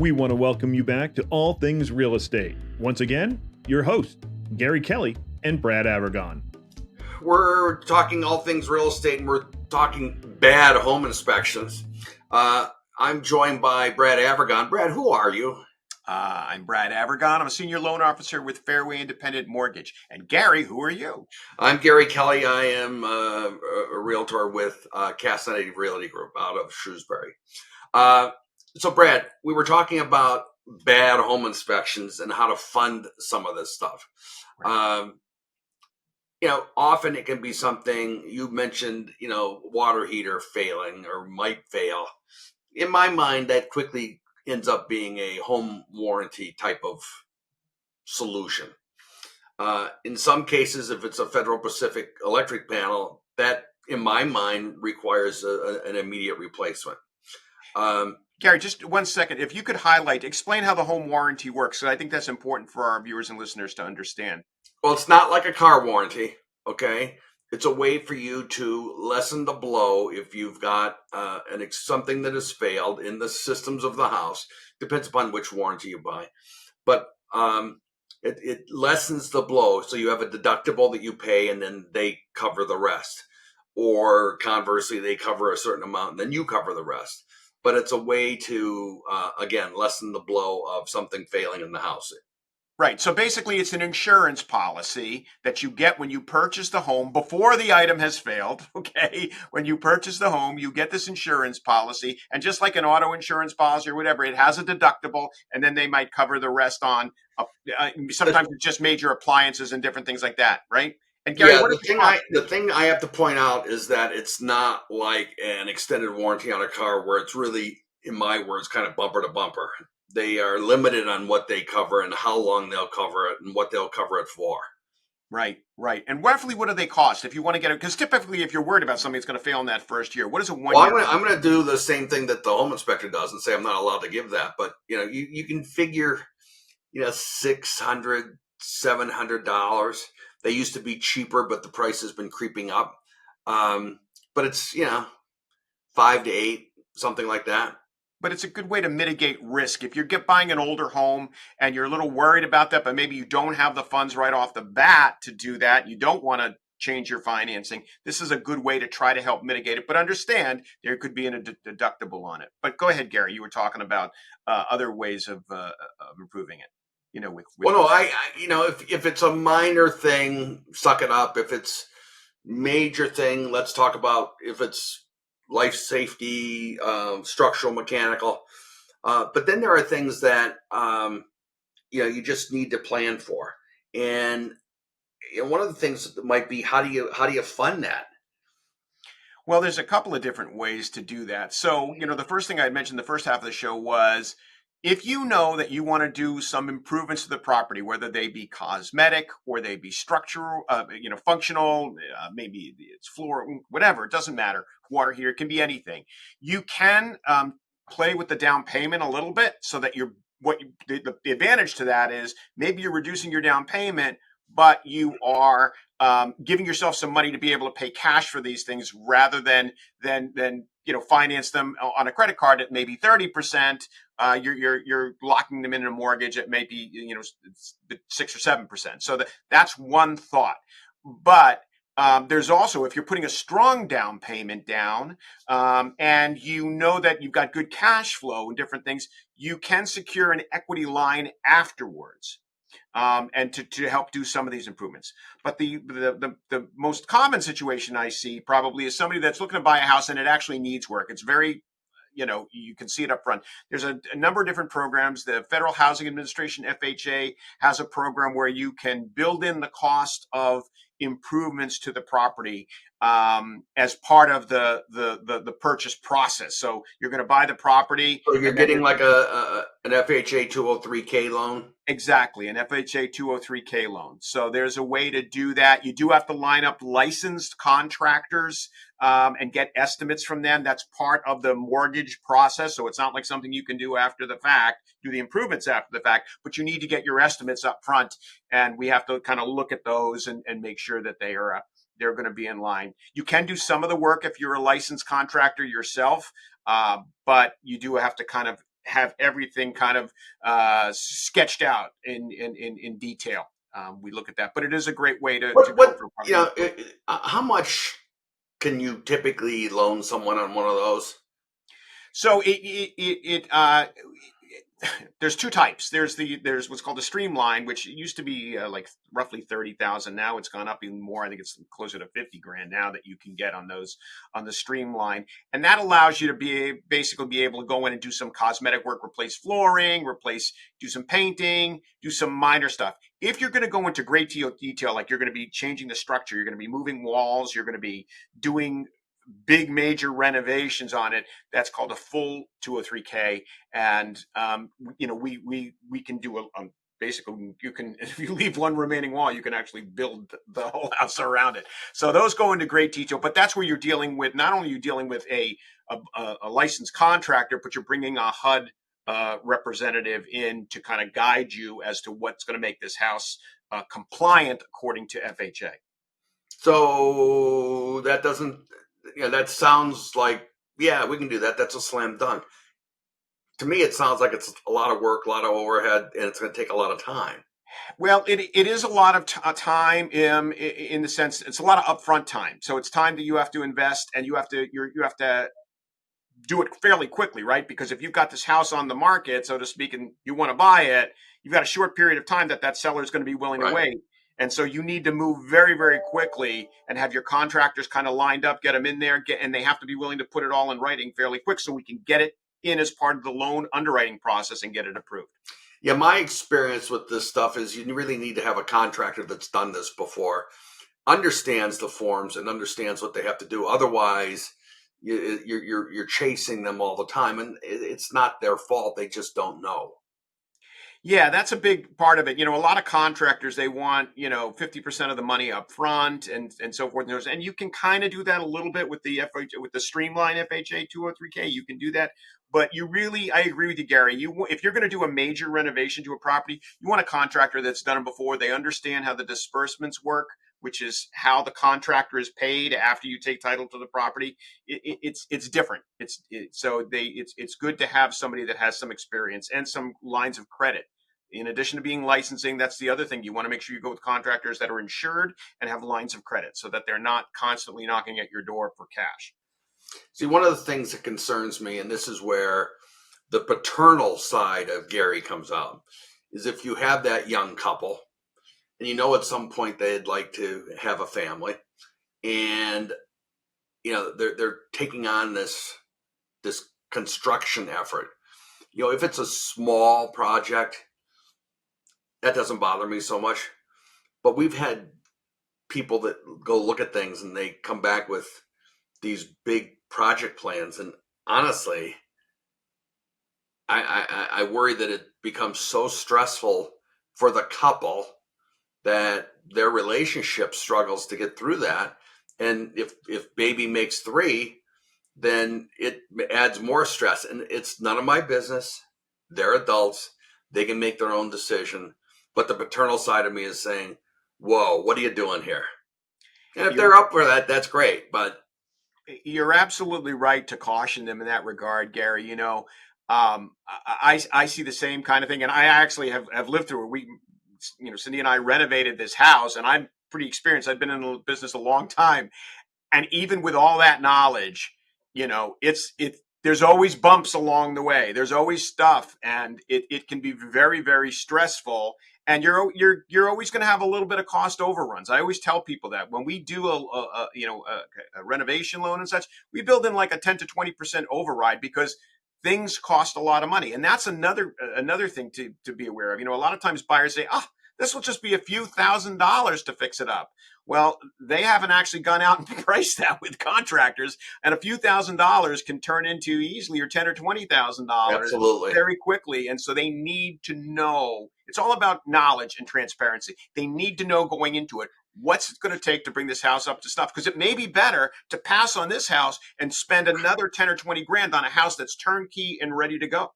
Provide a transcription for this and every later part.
We want to welcome you back to All Things Real Estate. Once again, your hosts, Gary Kelly and Brad Avergon. We're talking all things real estate, and we're talking bad home inspections. I'm joined by Brad Avergon. Brad, who are you? I'm Brad Avergon. I'm a senior loan officer with Fairway Independent Mortgage. And Gary, who are you? I'm Gary Kelly. I am a realtor with Castanetti Realty Group out of Shrewsbury. So, Brad, we were talking about bad home inspections and how to fund some of this stuff. Right. Often it can be something you mentioned, water heater failing or might fail. In my mind, that quickly ends up being a home warranty type of solution. In some cases, if it's a Federal Pacific electric panel, that, in my mind, requires an immediate replacement. Gary, just 1 second. If you could explain how the home warranty works. So I think that's important for our viewers and listeners to understand. Well, it's not like a car warranty, okay? It's a way for you to lessen the blow if you've got something that has failed in the systems of the house. Depends upon which warranty you buy. But it lessens the blow. So you have a deductible that you pay and then they cover the rest. Or conversely, they cover a certain amount and then you cover the rest. But it's a way to, again, lessen the blow of something failing in the house. Right. So basically, it's an insurance policy that you get when you purchase the home before the item has failed. Okay. When you purchase the home, you get this insurance policy. And just like an auto insurance policy or whatever, it has a deductible and then they might cover the rest on. Sometimes it's just major appliances and different things like that. Right. And Gary, the thing I have to point out is that it's not like an extended warranty on a car where it's really, in my words, kind of bumper to bumper. They are limited on what they cover and how long they'll cover it and what they'll cover it for. Right. And roughly, what do they cost if you want to get it? Because typically, if you're worried about something that's going to fail in that first year, what is it? I'm going to do the same thing that the home inspector does and say I'm not allowed to give that. But you can figure, $600, $700. They used to be cheaper, but the price has been creeping up. But it's 5 to 8, something like that. But it's a good way to mitigate risk. If you're buying an older home and you're a little worried about that, but maybe you don't have the funds right off the bat to do that, you don't want to change your financing, this is a good way to try to help mitigate it. But understand there could be a deductible on it. But go ahead, Gary. You were talking about other ways of improving it. If it's a minor thing, suck it up. If it's major thing, let's talk about if it's life safety, structural, mechanical. But then there are things that, you just need to plan for. And one of the things might be, how do you fund that? Well, there's a couple of different ways to do that. So, the first thing I mentioned the first half of the show was, if you know that you want to do some improvements to the property, whether they be cosmetic or they be structural, functional, maybe it's floor, whatever, it doesn't matter. Water heater, it can be anything. You can play with the down payment a little bit so that the advantage to that is maybe you're reducing your down payment, but you are giving yourself some money to be able to pay cash for these things rather than finance them on a credit card at maybe 30%. You're locking them in a mortgage at maybe 6 or 7%. So that's one thought. But there's also, if you're putting a strong down payment down and you know that you've got good cash flow and different things, you can secure an equity line afterwards. And to help do some of these improvements. But the most common situation I see probably is somebody that's looking to buy a house and it actually needs work. It's very, you can see it up front. There's a number of different programs. The Federal Housing Administration, FHA, has a program where you can build in the cost of improvements to the property as part of the purchase process. So you're going to buy the property. So you're getting like an FHA 203k loan? Exactly, an FHA 203k loan. So there's a way to do that. You do have to line up licensed contractors and get estimates from them. That's part of the mortgage process. So it's not like something you can do after the fact, do the improvements after the fact, but you need to get your estimates up front. And we have to kind of look at those and make sure that they're going to be in line. You can do some of the work if you're a licensed contractor yourself, but you do have to kind of have everything kind of sketched out in detail. We look at that, but it is a great way to go What for you property. know? How much can you typically loan someone on one of those? So there's two types. There's what's called a streamline, which used to be like roughly 30,000. Now it's gone up even more. I think it's closer to 50 grand now that you can get on those on the streamline, and that allows you to basically be able to go in and do some cosmetic work, replace flooring, do some painting, do some minor stuff. If you're going to go into great detail, like you're going to be changing the structure, you're going to be moving walls, you're going to be doing big major renovations on it, that's called a full 203k. And we can do basically, you can, if you leave one remaining wall, you can actually build the whole house around it. So those go into great detail, but that's where you're dealing with, not only are you dealing with a licensed contractor, but you're bringing a HUD representative in to kind of guide you as to what's going to make this house compliant according to FHA. So that doesn't, that sounds like, yeah, we can do that. That's a slam dunk. To me, it sounds like it's a lot of work, a lot of overhead, and it's going to take a lot of time. Well, it is a lot of time in the sense it's a lot of upfront time. So it's time that you have to invest, and you have to do it fairly quickly, right? Because if you've got this house on the market, so to speak, and you want to buy it, you've got a short period of time that seller is going to be willing to wait. And so you need to move very, very quickly and have your contractors kind of lined up, get them in there, and they have to be willing to put it all in writing fairly quick so we can get it in as part of the loan underwriting process and get it approved. Yeah, my experience with this stuff is you really need to have a contractor that's done this before, understands the forms and understands what they have to do. Otherwise, you're chasing them all the time, and it's not their fault. They just don't know. Yeah, that's a big part of it. A lot of contractors, they want, 50% of the money up front and so forth. And you can kind of do that a little bit with the streamline FHA 203k. You can do that. But I agree with you, Gary. If you're going to do a major renovation to a property, you want a contractor that's done it before. They understand how the disbursements work, which is how the contractor is paid after you take title to the property. It's different. It's good to have somebody that has some experience and some lines of credit. In addition to being licensing, that's the other thing. You want to make sure you go with contractors that are insured and have lines of credit so that they're not constantly knocking at your door for cash. See, one of the things that concerns me, and this is where the paternal side of Gary comes out, is if you have that young couple and at some point they'd like to have a family, and they're taking on this construction effort. If it's a small project, that doesn't bother me so much. But we've had people that go look at things and they come back with these big project plans, and honestly, I worry that it becomes so stressful for the couple that their relationship struggles to get through that. And if baby makes 3, then it adds more stress. And it's none of my business. They're adults. They can make their own decision. But the paternal side of me is saying, whoa, what are you doing here? And if they're up for that, that's great. But you're absolutely right to caution them in that regard, Gary. I see the same kind of thing. And I actually have lived through it. Cindy and I renovated this house, and I'm pretty experienced. I've been in the business a long time. And even with all that knowledge, there's always bumps along the way. There's always stuff, and it can be very, very stressful. And you're always going to have a little bit of cost overruns. I always tell people that when we do a renovation loan and such, we build in like a 10 to 20% override because things cost a lot of money. And that's another thing to be aware of. A lot of times buyers say, this will just be a few $1,000s to fix it up. Well, they haven't actually gone out and priced that with contractors, and a few $1,000s can turn into easily or $10,000 or $20,000 absolutely, very quickly. And so they need to know. It's all about knowledge and transparency. They need to know going into it what's it going to take to bring this house up to stuff, because it may be better to pass on this house and spend another 10 or 20 grand on a house that's turnkey and ready to go.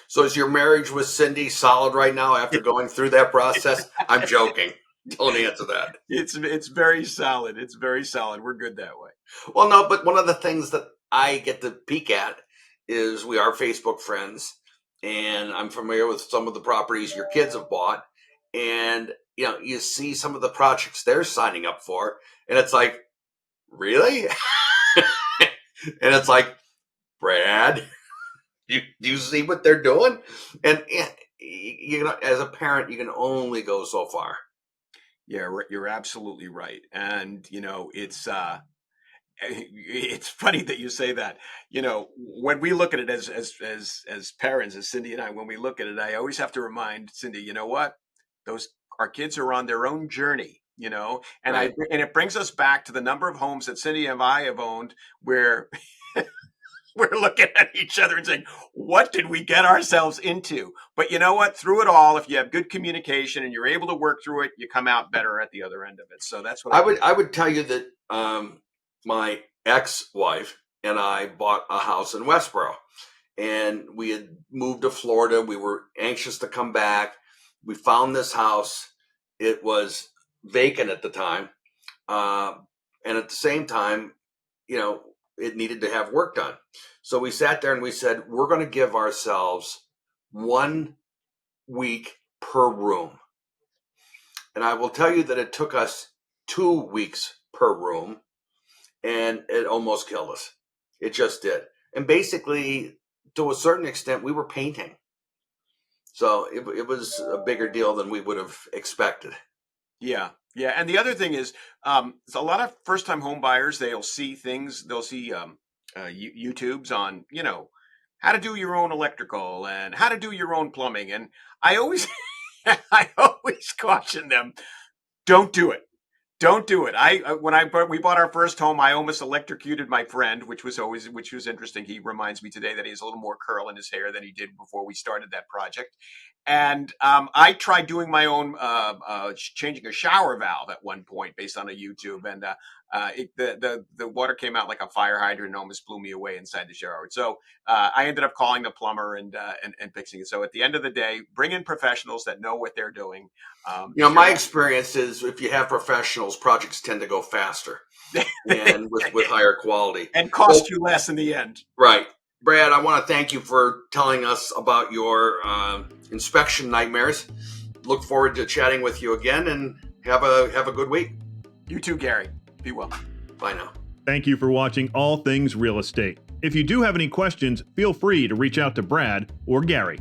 So is your marriage with Cindy solid right now after going through that process? I'm joking. Don't answer that. It's very solid. It's very solid. We're good that way. Well, no, but one of the things that I get to peek at is we are Facebook friends, and I'm familiar with some of the properties your kids have bought, and you see some of the projects they're signing up for, and it's like, really? And it's like, Brad, do you see what they're doing? And as a parent, you can only go so far. Yeah, you're absolutely right. And, it's funny that you say that. When we look at it as parents, as Cindy and I, when we look at it, I always have to remind Cindy, you know what? Our kids are on their own journey, and Right. and it brings us back to the number of homes that Cindy and I have owned where we're looking at each other and saying, what did we get ourselves into? But you know what? Through it all, if you have good communication and you're able to work through it, you come out better at the other end of it. So that's what I would tell you that my ex-wife and I bought a house in Westboro, and we had moved to Florida. We were anxious to come back. We found this house. It was vacant at the time, and at the same time, it needed to have work done. So we sat there and we said, we're going to give ourselves 1 week per room. And I will tell you that it took us 2 weeks per room, and it almost killed us. It just did. And basically, to a certain extent, we were painting. So it was a bigger deal than we would have expected. Yeah. Yeah. And the other thing is, a lot of first time home buyers, they'll see YouTubes on, how to do your own electrical and how to do your own plumbing. And I always, I always caution them, don't do it. Don't do it. We bought our first home, I almost electrocuted my friend, which was interesting. He reminds me today that he has a little more curl in his hair than he did before we started that project. And I tried doing my own changing a shower valve at one point based on a YouTube, and the water came out like a fire hydrant and almost blew me away inside the shower. So I ended up calling the plumber and fixing it. So at the end of the day, bring in professionals that know what they're doing. My experience is if you have professionals, projects tend to go faster and with higher quality and cost you less in the end. Right. Brad, I want to thank you for telling us about your inspection nightmares. Look forward to chatting with you again, and have a good week. You too, Gary. Be well. Bye now. Thank you for watching All Things Real Estate. If you do have any questions, feel free to reach out to Brad or Gary.